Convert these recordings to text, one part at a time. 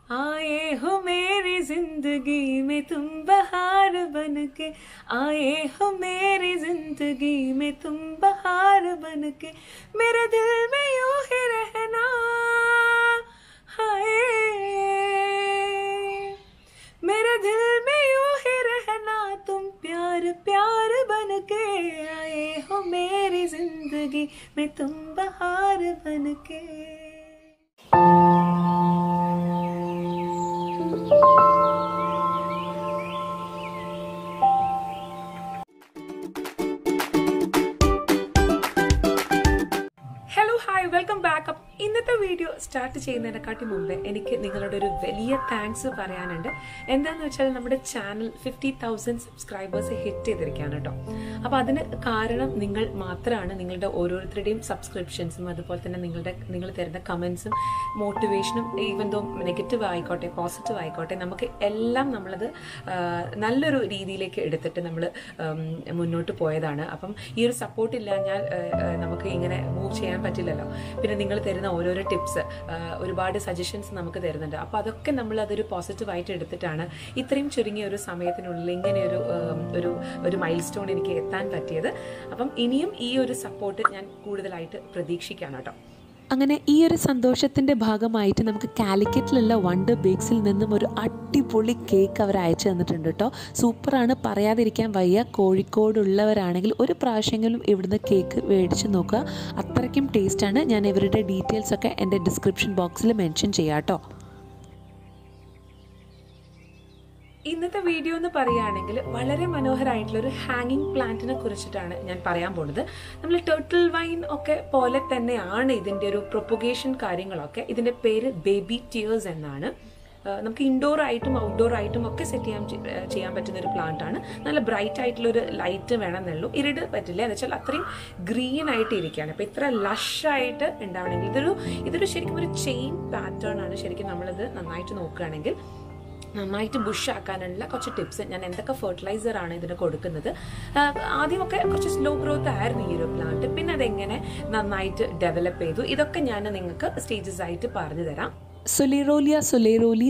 आए हो मेरी जिंदगी में तुम बहार बनके, आए हो मेरी जिंदगी में तुम बहार बनके, मेरे दिल में यूं ही रहना, हाय मेरे दिल में यूं ही रहना, तुम प्यार प्यार बनके, आए हो मेरी जिंदगी में तुम बहार बनके। Hello hi welcome back. Up ഇന്നത്തെ വീഡിയോ സ്റ്റാർട്ട് ചെയ്യുന്നതിനെക്കാട്ടി മുമ്പേ എനിക്ക് നിങ്ങളോട് ഒരു വലിയ താങ്ക്സ് പറയാനുണ്ട്. എന്താണെന്ന് വെച്ചാൽ നമ്മുടെ ചാനൽ 50,000 സബ്സ്ക്രൈബേഴ്സ് ഹിറ്റ് ചെയ്തിരിക്കുകയാണ് കേട്ടോ. അപ്പോൾ അതിന് കാരണം നിങ്ങൾ മാത്രമാണ്. നിങ്ങളുടെ ഓരോരുത്തരുടെയും സബ്സ്ക്രിപ്ഷൻസും അതുപോലെ തന്നെ നിങ്ങൾ തരുന്ന കമൻസും മോട്ടിവേഷനും, ഈവൻ ദോ നെഗറ്റീവ് ആയിക്കോട്ടെ പോസിറ്റീവ് ആയിക്കോട്ടെ, നമുക്ക് എല്ലാം നമ്മളത് നല്ലൊരു രീതിയിലേക്ക് എടുത്തിട്ട് നമ്മൾ മുന്നോട്ട് പോയതാണ്. അപ്പം ഈ ഒരു സപ്പോർട്ട് ഇല്ലാഞ്ഞാൽ നമുക്ക് ഇങ്ങനെ മൂവ് ചെയ്യാൻ പറ്റില്ലല്ലോ. പിന്നെ നിങ്ങൾ തരുന്ന ഓരോരോ ടിപ്സ്, ഒരുപാട് സജഷൻസ് നമുക്ക് തരുന്നുണ്ട്. അപ്പോൾ അതൊക്കെ നമ്മൾ അതൊരു പോസിറ്റീവായിട്ട് എടുത്തിട്ടാണ് ഇത്രയും ചുരുങ്ങിയ ഒരു സമയത്തിനുള്ളിൽ ഇങ്ങനെ ഒരു മൈൽ സ്റ്റോൺ എനിക്ക് എത്താൻ പറ്റിയത്. അപ്പം ഇനിയും ഈ ഒരു സപ്പോർട്ട് ഞാൻ കൂടുതലായിട്ട് പ്രതീക്ഷിക്കുകയാണ് കേട്ടോ. അങ്ങനെ ഈ ഒരു സന്തോഷത്തിൻ്റെ ഭാഗമായിട്ട് നമുക്ക് കാലിക്കറ്റിലുള്ള വണ്ടർ ബേക്സിൽ നിന്നും ഒരു അടിപൊളി കേക്ക് അവർ അയച്ചു തന്നിട്ടുണ്ട് കേട്ടോ. സൂപ്പറാണ്, പറയാതിരിക്കാൻ വയ്യ. കോഴിക്കോടുള്ളവരാണെങ്കിൽ ഒരു പ്രാവശ്യമെങ്കിലും ഇവിടുന്ന് കേക്ക് മേടിച്ച് നോക്കുക, അത്രയ്ക്കും ടേസ്റ്റാണ്. ഞാൻ ഇവരുടെ ഡീറ്റെയിൽസൊക്കെ എൻ്റെ ഡിസ്ക്രിപ്ഷൻ ബോക്സിൽ മെൻഷൻ ചെയ്യാം കേട്ടോ. ഇന്നത്തെ വീഡിയോ എന്ന് പറയുകയാണെങ്കിൽ വളരെ മനോഹരമായിട്ടുള്ള ഒരു ഹാങ്ങിങ് പ്ലാന്റിനെ കുറിച്ചിട്ടാണ് ഞാൻ പറയാൻ പോകുന്നത്. നമ്മൾ ടേർട്ടിൽ വൈൻ ഒക്കെ പോലെ തന്നെയാണ് ഇതിൻ്റെ ഒരു പ്രൊപ്പഗേഷൻ കാര്യങ്ങളൊക്കെ. ഇതിൻ്റെ പേര് ബേബി ടിയേഴ്സ് എന്നാണ്. നമുക്ക് ഇൻഡോർ ആയിട്ടും ഔട്ട്ഡോർ ആയിട്ടും ഒക്കെ സെറ്റ് ചെയ്യാൻ പറ്റുന്ന ഒരു പ്ലാന്റ് ആണ്. നല്ല ബ്രൈറ്റ് ആയിട്ടുള്ളൊരു ലൈറ്റ് വേണമെന്നുള്ളൂ, ഇരുട് പറ്റില്ല. എന്ന് വെച്ചാൽ അത്രയും ഗ്രീൻ ആയിട്ട് ഇരിക്കുകയാണ്. അപ്പോൾ ഇത്ര ലഷായിട്ട് ഉണ്ടാവണമെങ്കിൽ ഇതൊരു ശരിക്കും ഒരു ചെയിൻ പാറ്റേൺ ആണ്. ശരിക്കും നമ്മളിത് നന്നായിട്ട് നോക്കുകയാണെങ്കിൽ നന്നായിട്ട് ബുഷ് ആക്കാനുള്ള കുറച്ച് ടിപ്സ്, ഞാൻ എന്തൊക്കെ ഫെർട്ടിലൈസർ ആണ് ഇതിന് കൊടുക്കുന്നത്. ആദ്യമൊക്കെ കുറച്ച് സ്ലോ ഗ്രോത്ത് ആയിരുന്നു ഈ ഒരു പ്ലാന്റ്, പിന്നെ അതെങ്ങനെ നന്നായിട്ട് ഡെവലപ്പ് ചെയ്തു, ഇതൊക്കെ ഞാൻ നിങ്ങൾക്ക് സ്റ്റേജസ് ആയിട്ട് പറഞ്ഞു തരാം. സൊലേറോലി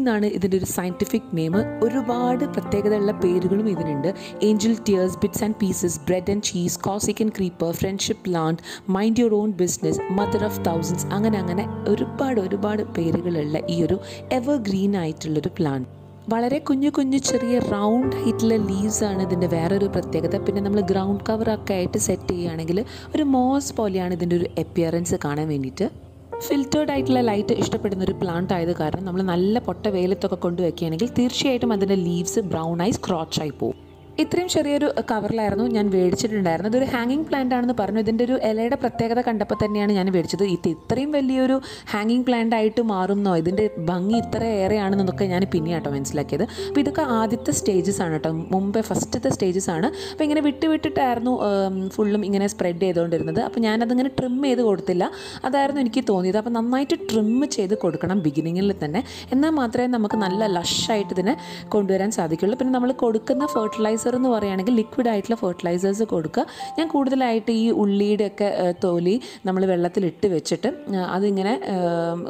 എന്നാണ് ഇതിൻ്റെ ഒരു സയൻറ്റിഫിക് നെയിം. ഒരുപാട് പ്രത്യേകതയുള്ള പേരുകളും ഇതിനുണ്ട്. Angel tears, bits and pieces, bread and cheese, Corsican creeper, friendship plant, mind your own business, mother of thousands, അങ്ങനെ ഒരുപാട് പേരുകളുള്ള ഈ ഒരു എവർ ഗ്രീൻ ആയിട്ടുള്ളൊരു പ്ലാന്റ്. വളരെ കുഞ്ഞു ചെറിയ റൗണ്ട് ആയിട്ടുള്ള ലീവ്സ് ആണ് ഇതിൻ്റെ വേറൊരു പ്രത്യേകത. പിന്നെ നമ്മൾ ഗ്രൗണ്ട് കവറൊക്കെ ആയിട്ട് സെറ്റ് ചെയ്യുകയാണെങ്കിൽ ഒരു മോസ് പോലെയാണ് ഇതിൻ്റെ ഒരു അപ്പിയറൻസ് കാണാൻ വേണ്ടിയിട്ട്. ഫിൽറ്റേർഡ് ആയിട്ടുള്ള ലൈറ്റ് ഇഷ്ടപ്പെടുന്ന ഒരു പ്ലാന്റ് ആയത് കാരണം നമ്മൾ നല്ല പൊട്ട വെയിലത്തൊക്കെ കൊണ്ടുവയ്ക്കുകയാണെങ്കിൽ തീർച്ചയായിട്ടും അതിൻ്റെ ലീവ്സ് ബ്രൗൺ ആയി സ്ക്രോച്ച് ആയി പോകും. ഇത്രയും ചെറിയൊരു കവറിലായിരുന്നു ഞാൻ മേടിച്ചിട്ടുണ്ടായിരുന്നത്. ഇതൊരു ഹാങ്ങിങ് പ്ലാന്റ് ആണെന്ന് പറഞ്ഞു. ഇതിൻ്റെ ഒരു ഇലയുടെ പ്രത്യേകത കണ്ടപ്പോൾ തന്നെയാണ് ഞാൻ മേടിച്ചത്. ഇത്രയും വലിയൊരു ഹാങ്ങിങ് പ്ലാന്റ് ആയിട്ട് മാറുന്നോ, ഇതിൻ്റെ ഭംഗി ഇത്ര ഏറെയാണെന്നൊക്കെ ഞാൻ പിന്നെ കേട്ടോ മനസ്സിലാക്കിയത്. അപ്പോൾ ഇതൊക്കെ ആദ്യത്തെ സ്റ്റേജസ് ആണ് കേട്ടോ, മുമ്പേ ഫസ്റ്റത്തെ സ്റ്റേജസ് ആണ്. അപ്പോൾ ഇങ്ങനെ വിട്ടിട്ടായിരുന്നു ഫുള്ളും ഇങ്ങനെ സ്പ്രെഡ് ചെയ്തുകൊണ്ടിരുന്നത്. അപ്പോൾ ഞാനതിങ്ങനെ ട്രിം ചെയ്ത് കൊടുത്തില്ല, അതായിരുന്നു എനിക്ക് തോന്നിയത്. അപ്പോൾ നന്നായിട്ട് ട്രിം ചെയ്ത് കൊടുക്കണം ബിഗിനിങ്ങിൽ തന്നെ, എന്നാൽ മാത്രമേ നമുക്ക് നല്ല ലഷായിട്ട് ഇതിനെ കൊണ്ടുവരാൻ സാധിക്കുള്ളൂ. പിന്നെ നമ്മൾ കൊടുക്കുന്ന ഫെർട്ടിലൈസർ എന്ന് പറയുകയാണെങ്കിൽ ലിക്വിഡ് ആയിട്ടുള്ള ഫെർട്ടിലൈസേഴ്സ് കൊടുക്കുക. ഞാൻ കൂടുതലായിട്ട് ഈ ഉള്ളിയുടെയൊക്കെ തോലി നമ്മൾ വെള്ളത്തിലിട്ട് വെച്ചിട്ട് അതിങ്ങനെ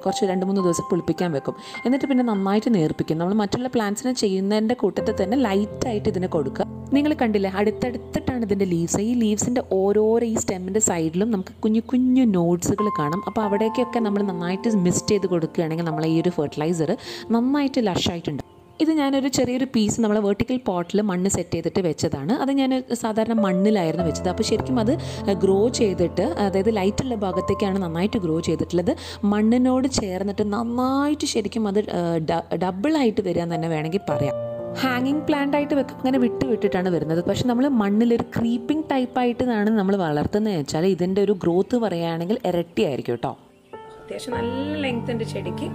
കുറച്ച് 2-3 ദിവസം പുളിപ്പിക്കാൻ വെക്കും. എന്നിട്ട് പിന്നെ നന്നായിട്ട് നേർപ്പിക്കും. നമ്മൾ മറ്റുള്ള പ്ലാന്റ്സിനെ ചെയ്യുന്നതിൻ്റെ കൂട്ടത്തിൽ തന്നെ ലൈറ്റായിട്ട് ഇതിനെ കൊടുക്കുക. നിങ്ങൾ കണ്ടില്ലേ, അടുത്തടുത്തിട്ടാണ് ഇതിൻ്റെ ലീവ്സ്. ഈ ലീവ്സിൻ്റെ ഓരോരോ ഈ സ്റ്റെമ്മിൻ്റെ സൈഡിലും നമുക്ക് കുഞ്ഞു നോട്ട്സുകൾ കാണാം. അപ്പോൾ അവിടേക്കൊക്കെ നമ്മൾ നന്നായിട്ട് മിസ്റ്റ് ചെയ്ത് കൊടുക്കുകയാണെങ്കിൽ നമ്മളെ ഈ ഒരു ഫെർട്ടിലൈസർ നന്നായിട്ട് ലഷായിട്ടുണ്ട്. ഇത് ഞാനൊരു ചെറിയൊരു പീസ് നമ്മളെ വെർട്ടിക്കൽ പോട്ടിൽ മണ്ണ് സെറ്റ് ചെയ്തിട്ട് വെച്ചതാണ്. അത് ഞാൻ സാധാരണ മണ്ണിലായിരുന്നു വെച്ചത്. അപ്പോൾ ശരിക്കും അത് ഗ്രോ ചെയ്തിട്ട്, അതായത് ലൈറ്റുള്ള ഭാഗത്തേക്കാണ് നന്നായിട്ട് ഗ്രോ ചെയ്തിട്ടുള്ളത്. മണ്ണിനോട് ചേർന്നിട്ട് നന്നായിട്ട് ശരിക്കും അത് ഡബിളായിട്ട് വരിക എന്ന് തന്നെ വേണമെങ്കിൽ പറയാം. ഹാങ്ങിങ് പ്ലാന്റ് ആയിട്ട് വെക്കും, അങ്ങനെ വിട്ടിട്ടാണ് വരുന്നത്. പക്ഷെ നമ്മൾ മണ്ണിലൊരു ക്രീപ്പിംഗ് ടൈപ്പായിട്ടാണ് നമ്മൾ വളർത്തുന്നത് വെച്ചാൽ ഇതിൻ്റെ ഒരു ഗ്രോത്ത് പറയുകയാണെങ്കിൽ ഇരട്ടിയായിരിക്കും കേട്ടോ. അത്യാവശ്യം നല്ല ലെങ്ത് ഉണ്ട് ചെടിക്ക്.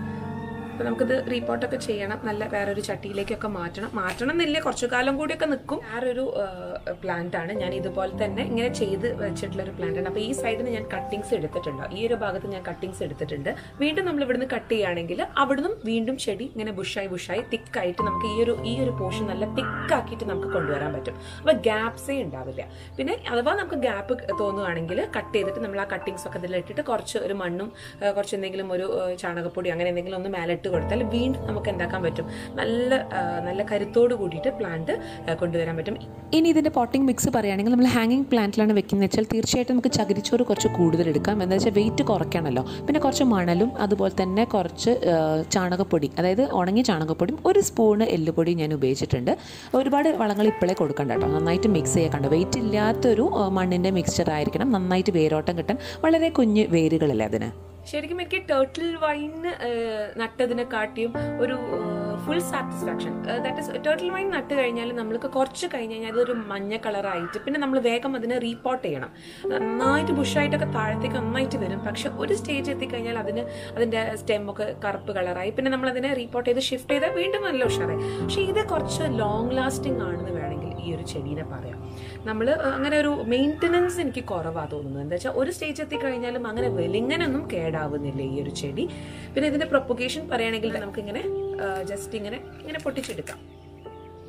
അപ്പോൾ നമുക്കിത് റീപോർട്ടൊക്കെ ചെയ്യണം, നല്ല വേറൊരു ചട്ടിയിലേക്കൊക്കെ മാറ്റണം എന്നില്ല, കുറച്ചു കാലം കൂടിയൊക്കെ നിൽക്കും. വേറൊരു പ്ലാന്റ് ആണ്. ഞാൻ ഇതുപോലെ തന്നെ ഇങ്ങനെ ചെയ്ത് വെച്ചിട്ടുള്ളൊരു പ്ലാന്റ് ആണ്. അപ്പോൾ ഈ സൈഡിൽ നിന്ന് ഞാൻ കട്ടിങ്സ് എടുത്തിട്ടുണ്ട്, ഈ ഒരു ഭാഗത്ത് ഞാൻ കട്ടിങ്സ് എടുത്തിട്ടുണ്ട്. വീണ്ടും നമ്മൾ ഇവിടുന്ന് കട്ട് ചെയ്യുകയാണെങ്കിൽ അവിടുന്ന് വീണ്ടും ചെടി ഇങ്ങനെ ബുഷായി തിക്കായിട്ട് നമുക്ക് ഈ ഒരു പോർഷൻ നല്ല തിക്കാക്കിയിട്ട് നമുക്ക് കൊണ്ടുവരാൻ പറ്റും. അപ്പോൾ ഗ്യാപ്സേ ഉണ്ടാവില്ല. പിന്നെ അഥവാ നമുക്ക് ഗ്യാപ്പ് തോന്നുകയാണെങ്കിൽ കട്ട് ചെയ്തിട്ട് നമ്മൾ ആ കട്ടിങ്സ് ഒക്കെ ഇതിലിട്ടിട്ട് കുറച്ച് ഒരു മണ്ണും കുറച്ച് എന്തെങ്കിലും ഒരു ചാണകപ്പൊടി അങ്ങനെ എന്തെങ്കിലും ഒന്ന് മേലിട്ട് കൊടുത്താൽ വീണ്ടും നമുക്ക് എന്താക്കാൻ പറ്റും, നല്ല കരുത്തോട് കൂടിയിട്ട് പ്ലാന്റ് കൊണ്ടുവരാൻ പറ്റും. ഇനി ഇതിൻ്റെ പോട്ടിംഗ് മിക്സ് പറയുകയാണെങ്കിൽ നമ്മൾ ഹാങ്ങിങ് പ്ലാന്റിലാണ് വെക്കുന്നത് വെച്ചാൽ തീർച്ചയായിട്ടും നമുക്ക് ചകിരിച്ചോറ് കുറച്ച് കൂടുതൽ എടുക്കാം. എന്താ വെച്ചാൽ വെയിറ്റ് കുറയ്ക്കണമല്ലോ. പിന്നെ കുറച്ച് മണലും അതുപോലെ തന്നെ കുറച്ച് ചാണകപ്പൊടി, അതായത് ഉണങ്ങിയ ചാണകപ്പൊടിയും 1 സ്പൂണ് എല്ലുപൊടി ഞാൻ ഉപയോഗിച്ചിട്ടുണ്ട്. ഒരുപാട് വളങ്ങൾ ഇപ്പോഴേ കൊടുക്കണ്ട കേട്ടോ, നന്നായിട്ട് മിക്സ് ചെയ്യാൻ കണ്ടോ. വെയിറ്റ് ഇല്ലാത്തൊരു മണ്ണിൻ്റെ മിക്സ്ചർ ആയിരിക്കണം, നന്നായിട്ട് വേരോട്ടം കിട്ടാൻ. വളരെ കുഞ്ഞ് വേരുകളല്ലേ അതിന്. ശരിക്കും എനിക്ക് ടേർട്ടിൽ വൈൻ നട്ടതിനെക്കാട്ടിയും ഒരു full satisfaction, that is turtle vine നട്ട് കഴിഞ്ഞാൽ നമ്മൾക്ക് കുറച്ച് കഴിഞ്ഞ് കഴിഞ്ഞാൽ അതൊരു മഞ്ഞ കളറായിട്ട് പിന്നെ നമ്മൾ വേഗം അതിനെ റീപോർട്ട് ചെയ്യണം. നന്നായിട്ട് ബുഷായിട്ടൊക്കെ താഴത്തേക്ക് നന്നായിട്ട് വരും. പക്ഷെ ഒരു സ്റ്റേജ് എത്തിക്കഴിഞ്ഞാൽ അതിൻ്റെ സ്റ്റെമ്മൊക്കെ കറുപ്പ് കളറായി, പിന്നെ നമ്മൾ അതിനെ റീപോർട്ട് ചെയ്ത് ഷിഫ്റ്റ് ചെയ്താൽ വീണ്ടും നല്ല ഉഷാറായി. പക്ഷെ ഇത് കുറച്ച് ലോങ് ലാസ്റ്റിംഗ് ആണെന്ന് വേണമെങ്കിൽ ഈ ഒരു ചെടീനെ പറയാം. നമ്മൾ അങ്ങനെ ഒരു മെയിൻ്റനൻസ് എനിക്ക് കുറവാണ് തോന്നുന്നത്. എന്താ വെച്ചാൽ ഒരു സ്റ്റേജ് എത്തിക്കഴിഞ്ഞാലും അങ്ങനെ വെലിങ്ങനൊന്നും കേടാവുന്നില്ല ഈ ഒരു ചെടി. പിന്നെ ഇതിന്റെ പ്രൊപ്പഗേഷൻ പറയുകയാണെങ്കിൽ നമുക്കിങ്ങനെ ജസ്റ്റ് ഇങ്ങനെ പൊട്ടിച്ചെടുക്കാം.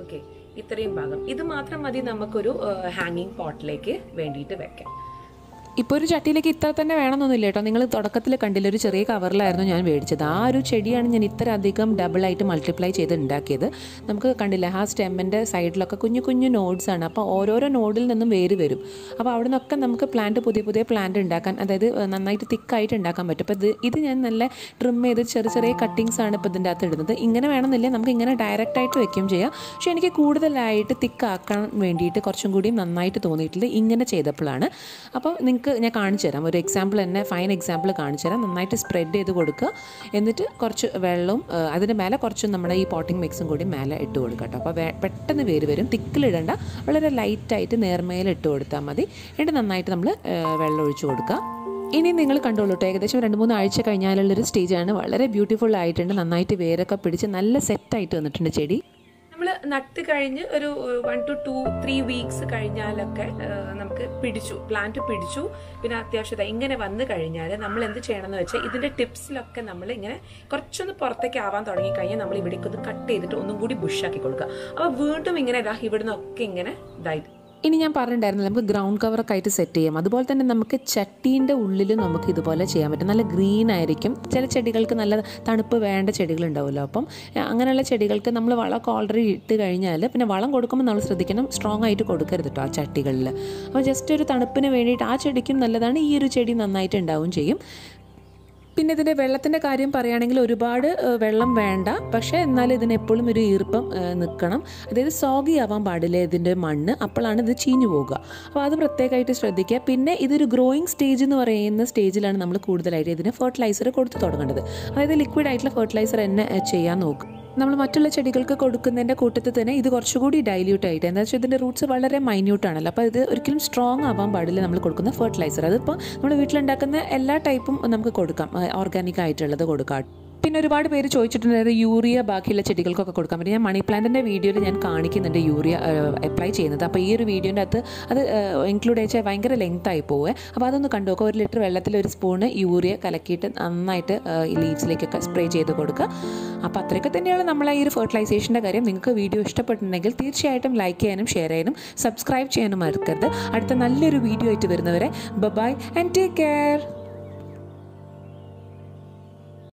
ഓക്കെ, ഇത്രയും ഭാഗം ഇത് മാത്രം മതി നമുക്കൊരു ഹാങ്ങിങ് പോട്ടിലേക്ക് വേണ്ടിയിട്ട് വെക്കാം. ഇപ്പോൾ ഒരു ചട്ടിയിലേക്ക് ഇത്ര തന്നെ വേണമെന്നൊന്നുമില്ല കേട്ടോ. നിങ്ങൾ തുടക്കത്തിൽ കണ്ടില്ല, ഒരു ചെറിയ കവറിലായിരുന്നു ഞാൻ മേടിച്ചത്. ആ ഒരു ചെടിയാണ് ഞാൻ ഇത്ര അധികം ഡബിളായിട്ട് മൾട്ടിപ്ലൈ ചെയ്ത് ഉണ്ടാക്കിയത്. നമുക്ക് കണ്ടില്ല, ആ സ്റ്റെമ്മിൻ്റെ സൈഡിലൊക്കെ കുഞ്ഞു കുഞ്ഞു നോഡ്സാണ്. അപ്പോൾ ഓരോരോ നോഡിൽ നിന്നും വേര് വരും. അപ്പോൾ അവിടെ നിന്നൊക്കെ നമുക്ക് പുതിയ പ്ലാന്റ് ഉണ്ടാക്കാൻ, അതായത് നന്നായിട്ട് തിക്കായിട്ട് ഉണ്ടാക്കാൻ പറ്റും. അപ്പോൾ ഇത് ഞാൻ നല്ല ട്രിം ചെയ്ത് ചെറിയ കട്ടിങ്സ് ആണ് ഇപ്പോൾ ഇതിൻ്റെ അകത്ത് ഇടുന്നത്. ഇങ്ങനെ വേണമെന്നില്ല, നമുക്ക് ഇങ്ങനെ ഡയറക്റ്റായിട്ട് വെക്കുകയും ചെയ്യാം. പക്ഷേ എനിക്ക് കൂടുതലായിട്ട് തിക്കാക്കാൻ വേണ്ടിയിട്ട് കുറച്ചും കൂടി നന്നായിട്ട് തോന്നിയിട്ടില്ല ഇങ്ങനെ ചെയ്തപ്പോഴാണ്. അപ്പോൾ ഞാൻ കാണിച്ചു തരാം, ഒരു എക്സാമ്പിൾ തന്നെ, ഫൈൻ എക്സാമ്പിൾ കാണിച്ചു തരാം. നന്നായിട്ട് സ്പ്രെഡ് ചെയ്ത് കൊടുക്കുക. എന്നിട്ട് കുറച്ച് വെള്ളവും അതിൻ്റെ മേലെ കുറച്ച് നമ്മുടെ ഈ പോട്ടിംഗ് മിക്സും കൂടി മേലെ ഇട്ട് കൊടുക്കുക കേട്ടോ. അപ്പോൾ പെട്ടെന്ന് വേര് വരും. തിക്കിലിടേണ്ട, വളരെ ലൈറ്റായിട്ട് നേർമേൽ ഇട്ട് കൊടുത്താൽ മതി. എന്നിട്ട് നന്നായിട്ട് നമ്മൾ വെള്ളം ഒഴിച്ച് കൊടുക്കുക. ഇനി നിങ്ങൾ കണ്ടോളൂ കേട്ടോ, ഏകദേശം 2-3 ആഴ്ച കഴിഞ്ഞാലുള്ളൊരു സ്റ്റേജാണ്. വളരെ ബ്യൂട്ടിഫുൾ ആയിട്ടുണ്ട്, നന്നായിട്ട് വേരൊക്കെ പിടിച്ച് നല്ല സെറ്റായിട്ട് വന്നിട്ടുണ്ട് ചെടി. നമ്മൾ നട്ട് കഴിഞ്ഞ് ഒരു 1 to 2-3 വീക്സ് കഴിഞ്ഞാലൊക്കെ നമുക്ക് പ്ലാന്റ് പിടിച്ചു. പിന്നെ അത്യാവശ്യം ഇങ്ങനെ വന്നു കഴിഞ്ഞാൽ നമ്മൾ എന്ത് ചെയ്യണമെന്ന് വെച്ചാൽ ഇതിന്റെ ടിപ്സിലൊക്കെ നമ്മൾ ഇങ്ങനെ കുറച്ചൊന്ന് പുറത്തേക്ക് ആവാൻ തുടങ്ങി കഴിഞ്ഞാൽ നമ്മൾ ഇവിടേക്ക് ഒന്ന് കട്ട് ചെയ്തിട്ട് ഒന്നും കൂടി ബുഷാക്കി കൊടുക്കുക. അപ്പോൾ വീണ്ടും ഇങ്ങനെ ഇവിടുന്ന് ഒക്കെ ഇങ്ങനെ ഇതായിട്ട്. ഇനി ഞാൻ പറഞ്ഞിട്ടുണ്ടായിരുന്നില്ല, നമുക്ക് ഗ്രൗണ്ട് കവറൊക്കെ ആയിട്ട് സെറ്റ് ചെയ്യാം. അതുപോലെ തന്നെ നമുക്ക് ചട്ടീൻ്റെ ഉള്ളിലും നമുക്ക് ഇതുപോലെ ചെയ്യാൻ പറ്റും. നല്ല ഗ്രീൻ ആയിരിക്കും. ചില ചെടികൾക്ക് നല്ല തണുപ്പ് വേണ്ട ചെടികളുണ്ടാവുമല്ലോ. അപ്പം അങ്ങനെയുള്ള ചെടികൾക്ക് നമ്മൾ വളമൊക്കെ ഓൾറെഡി ഇട്ട് കഴിഞ്ഞാൽ പിന്നെ വളം കൊടുക്കുമ്പോൾ നമ്മൾ ശ്രദ്ധിക്കണം, സ്ട്രോങ് ആയിട്ട് കൊടുക്കരുത് കേട്ടോ ആ ചട്ടികളിൽ. അപ്പോൾ ജസ്റ്റ് ഒരു തണുപ്പിന് വേണ്ടിയിട്ട് ആ ചെടിക്കും നല്ലതാണ്. ഈ ഒരു ചെടി നന്നായിട്ട് ഉണ്ടാവുകയും ചെയ്യും. പിന്നെ ഇതിൻ്റെ വെള്ളത്തിൻ്റെ കാര്യം പറയുകയാണെങ്കിൽ ഒരുപാട് വെള്ളം വേണ്ട, പക്ഷേ എന്നാലും ഇതിന് എപ്പോഴും ഒരു ഈർപ്പം നിൽക്കണം. അതായത് സോഗി ആവാൻ പാടില്ല ഇതിൻ്റെ മണ്ണ്, അപ്പോഴാണ് ഇത് ചീഞ്ഞു പോകുക. അപ്പോൾ അത് പ്രത്യേകമായിട്ട് ശ്രദ്ധിക്കുക. പിന്നെ ഇതൊരു ഗ്രോയിങ് സ്റ്റേജ് എന്ന് പറയുന്ന സ്റ്റേജിലാണ് നമ്മൾ കൂടുതലായിട്ട് ഇതിന് ഫെർട്ടിലൈസർ കൊടുത്ത് തുടങ്ങേണ്ടത്. അതായത് ലിക്വിഡ് ആയിട്ടുള്ള ഫെർട്ടിലൈസർ തന്നെ ചെയ്യാൻ നോക്കുക. നമ്മൾ മറ്റുള്ള ചെടികൾക്ക് കൊടുക്കുന്നതിൻ്റെ കൂട്ടത്തിൽ തന്നെ ഇത് കുറച്ചുകൂടി ഡൈല്യൂട്ട് ആയിട്ട്, എന്താ വെച്ചാൽ ഇതിൻ്റെ റൂട്ട്സ് വളരെ മൈന്യൂട്ടാണല്ലോ. അപ്പോൾ ഇത് ഒരിക്കലും സ്ട്രോങ് ആവാൻ പാടില്ല നമ്മൾ കൊടുക്കുന്ന ഫെർട്ടിലൈസർ. അതിപ്പോൾ നമ്മൾ വീട്ടിലുണ്ടാക്കുന്ന എല്ലാ ടൈപ്പും നമുക്ക് കൊടുക്കാം, ഓർഗാനിക് ആയിട്ടുള്ളത് കൊടുക്കാം. പിന്നെ ഒരുപാട് പേര് ചോദിച്ചിട്ടുണ്ടായിരുന്നു യൂറിയ ബാക്കിയുള്ള ചെടികൾക്കൊക്കെ കൊടുക്കാൻ പറ്റും. ഞാൻ മണി പ്ലാന്റിൻ്റെ വീഡിയോയിൽ ഞാൻ കാണിക്കുന്നുണ്ട് യൂറിയ അപ്ലൈ ചെയ്യുന്നത്. അപ്പോൾ ഈ ഒരു വീഡിയോൻ്റെ അകത്ത് അത് ഇൻക്ലൂഡ് ചെയ്താൽ ഭയങ്കര ലെങ്ത്തായി പോവേ. അപ്പോൾ അതൊന്ന് കണ്ടുനോക്കുക. 1 ലിറ്റർ വെള്ളത്തിൽ 1 സ്പൂണ് യൂറിയ കലക്കിയിട്ട് നന്നായിട്ട് ലീവ്സിലേക്കൊക്കെ സ്പ്രേ ചെയ്ത് കൊടുക്കുക. അപ്പോൾ അത്രയൊക്കെ തന്നെയാണ് നമ്മളെ ഈ ഒരു ഫെർട്ടിലൈസേഷൻ്റെ കാര്യം. നിങ്ങൾക്ക് വീഡിയോ ഇഷ്ടപ്പെട്ടിട്ടുണ്ടെങ്കിൽ തീർച്ചയായിട്ടും ലൈക്ക് ചെയ്യാനും ഷെയർ ചെയ്യാനും സബ്സ്ക്രൈബ് ചെയ്യാനും മറക്കരുത്. അടുത്ത നല്ലൊരു വീഡിയോ ആയിട്ട് വരുന്നവരെ ബൈ ആൻഡ് ടേക്ക് കെയർ.